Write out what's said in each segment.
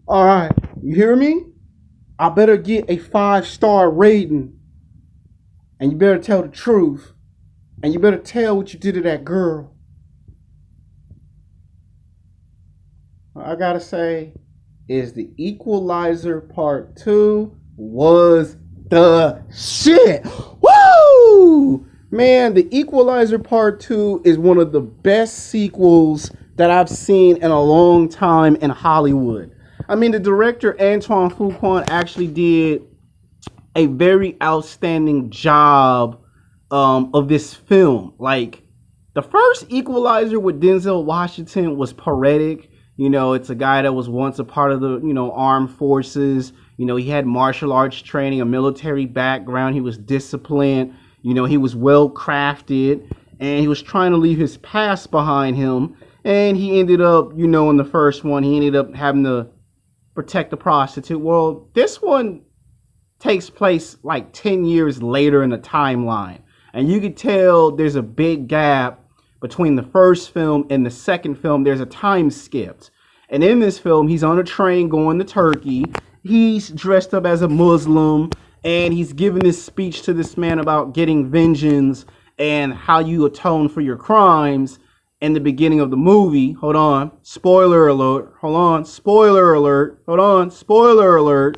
All right, you hear me? I better get a 5-star rating, and you better tell the truth, and you better tell what you did to that girl. I gotta say, is the Equalizer Part 2 was the shit. Woo! Man, the Equalizer Part 2 is one of the best sequels that I've seen in a long time in Hollywood. I mean, the director Antoine Fuqua actually did a very outstanding job of this film. Like, the first Equalizer with Denzel Washington was poetic. You know, it's a guy that was once a part of the, armed forces. You know, he had martial arts training, a military background. He was disciplined. You know, he was well crafted, and he was trying to leave his past behind him. And he ended up, in the first one, he ended up having to protect the prostitute. Well, this one takes place like 10 years later in the timeline. And you could tell there's a big gap between the first film and the second film. There's a time skip. And in this film, he's on a train going to Turkey. He's dressed up as a Muslim, and he's giving this speech to this man about getting vengeance and how you atone for your crimes. In the beginning of the movie, hold on, spoiler alert, hold on, spoiler alert, hold on, spoiler alert.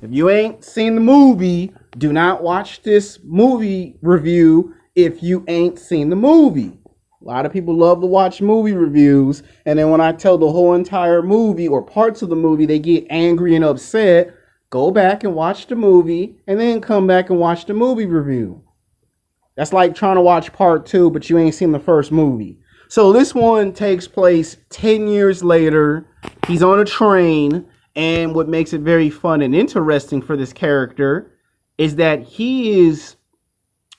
If you ain't seen the movie, do not watch this movie review if you ain't seen the movie. A lot of people love to watch movie reviews, and then when I tell the whole entire movie or parts of the movie, they get angry and upset. Go back and watch the movie, and then come back and watch the movie review. That's like trying to watch part 2, but you ain't seen the first movie. So this one takes place 10 years later. He's on a train, and what makes it very fun and interesting for this character is that he is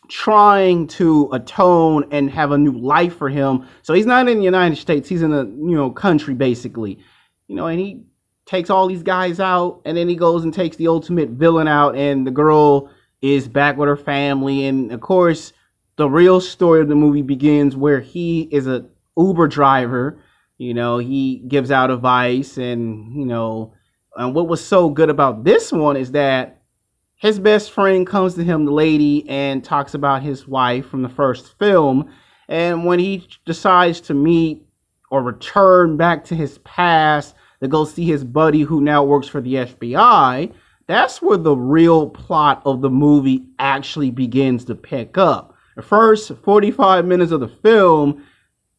trying to atone and have a new life for him. So he's not in the United States. He's in a, country basically, and he takes all these guys out, and then he goes and takes the ultimate villain out, and the girl is back with her family. And of course, the real story of the movie begins where he is a Uber driver. He gives out advice, and, and what was so good about this one is that his best friend comes to him, the lady, and talks about his wife from the first film. And when he decides to meet or return back to his past to go see his buddy who now works for the FBI, that's where the real plot of the movie actually begins to pick up. The first 45 minutes of the film,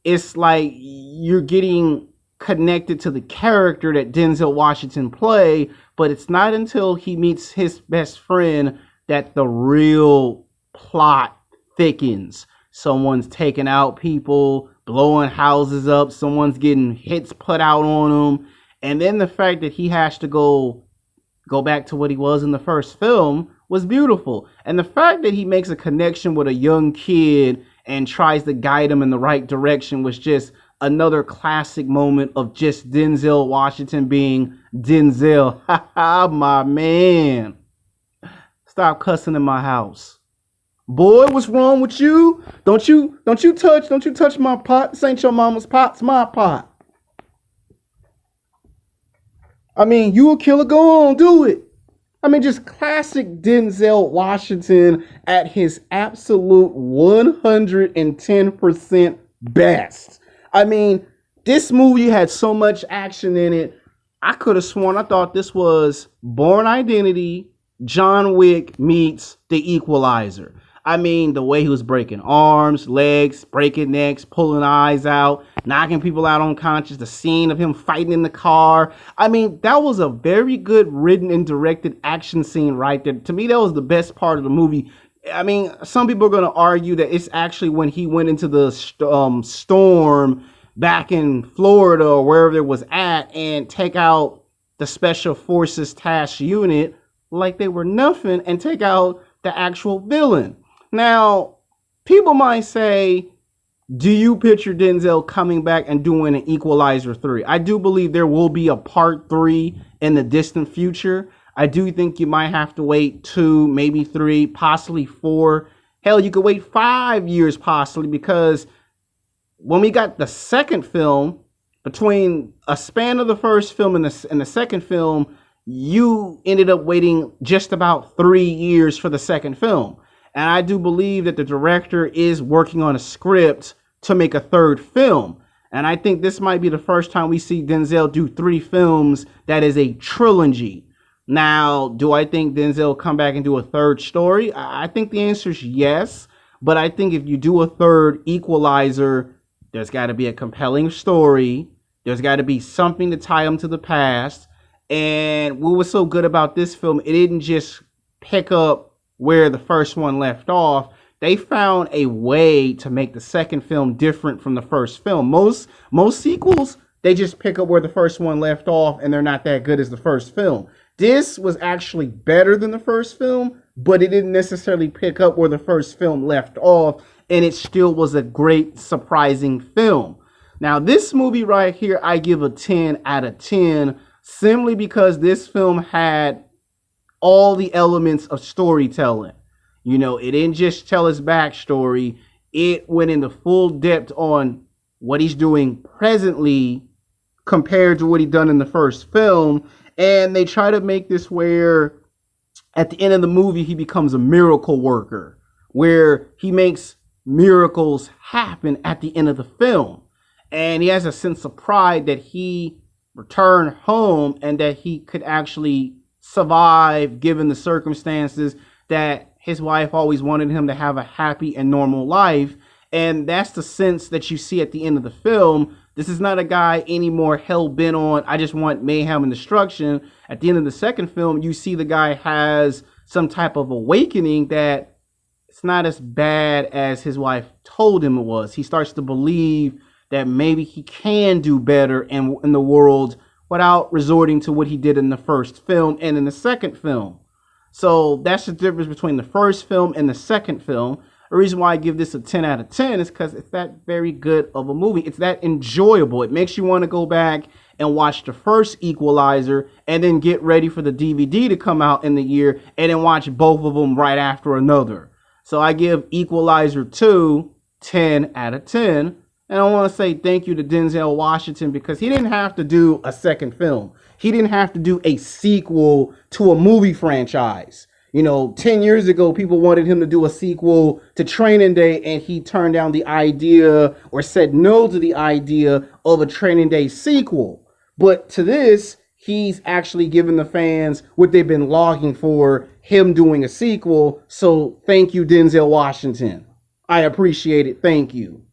it's like you're getting connected to the character that Denzel Washington play, but it's not until he meets his best friend that the real plot thickens. Someone's taking out people, blowing houses up, someone's getting hits put out on them, and then the fact that he has to go back to what he was in the first film was beautiful. And the fact that he makes a connection with a young kid and tries to guide him in the right direction was just another classic moment of just Denzel Washington being Denzel. Ha ha, my man. Stop cussing in my house. Boy, what's wrong with you? Don't you touch my pot. This ain't your mama's pot, it's my pot. I mean, you a killer, go on, do it. I mean, just classic Denzel Washington at his absolute 110% best. I mean, this movie had so much action in it. I could have sworn I thought this was Bourne Identity, John Wick meets The Equalizer. I mean, the way he was breaking arms, legs, breaking necks, pulling eyes out, knocking people out unconscious, the scene of him fighting in the car. I mean, that was a very good written and directed action scene right there. To me, that was the best part of the movie. I mean, some people are going to argue that it's actually when he went into the storm back in Florida or wherever it was at and take out the Special Forces Task Unit like they were nothing and take out the actual villain. Now, people might say, do you picture Denzel coming back and doing an Equalizer 3? I do believe there will be a part 3 in the distant future. I do think you might have to wait 2, maybe 3, possibly 4. Hell, you could wait 5 years possibly, because when we got the second film, between a span of the first film and the second film, you ended up waiting just about 3 years for the second film. And I do believe that the director is working on a script to make a third film. And I think this might be the first time we see Denzel do 3 films that is a trilogy. Now, do I think Denzel will come back and do a third story? I think the answer is yes. But I think if you do a third Equalizer, there's got to be a compelling story. There's got to be something to tie them to the past. And what was so good about this film, it didn't just pick up where the first one left off. They found a way to make the second film different from the first film. Most sequels, they just pick up where the first one left off and they're not that good as the first film. This was actually better than the first film, but it didn't necessarily pick up where the first film left off, and it still was a great, surprising film. Now, this movie right here, I give a 10 out of 10, simply because this film had all the elements of storytelling. You know, it didn't just tell his backstory. It went into full depth on what he's doing presently compared to what he done in the first film. And they try to make this where at the end of the movie, he becomes a miracle worker, where he makes miracles happen at the end of the film. And he has a sense of pride that he returned home and that he could actually survive given the circumstances, that his wife always wanted him to have a happy and normal life. And that's the sense that you see at the end of the film. This is not a guy anymore hell-bent on, I just want mayhem and destruction. At the end of the second film, you see the guy has some type of awakening that it's not as bad as his wife told him it was. He starts to believe that maybe he can do better in the world without resorting to what he did in the first film and in the second film. So that's the difference between the first film and the second film. The reason why I give this a 10 out of 10 is because it's that very good of a movie. It's that enjoyable. It makes you want to go back and watch the first Equalizer and then get ready for the DVD to come out in the year and then watch both of them right after another. So I give Equalizer 2 10 out of 10. And I want to say thank you to Denzel Washington, because he didn't have to do a second film. He didn't have to do a sequel to a movie franchise. You know, 10 years ago, people wanted him to do a sequel to Training Day, and he turned down the idea or said no to the idea of a Training Day sequel. But to this, he's actually given the fans what they've been longing for, him doing a sequel. So thank you, Denzel Washington. I appreciate it. Thank you.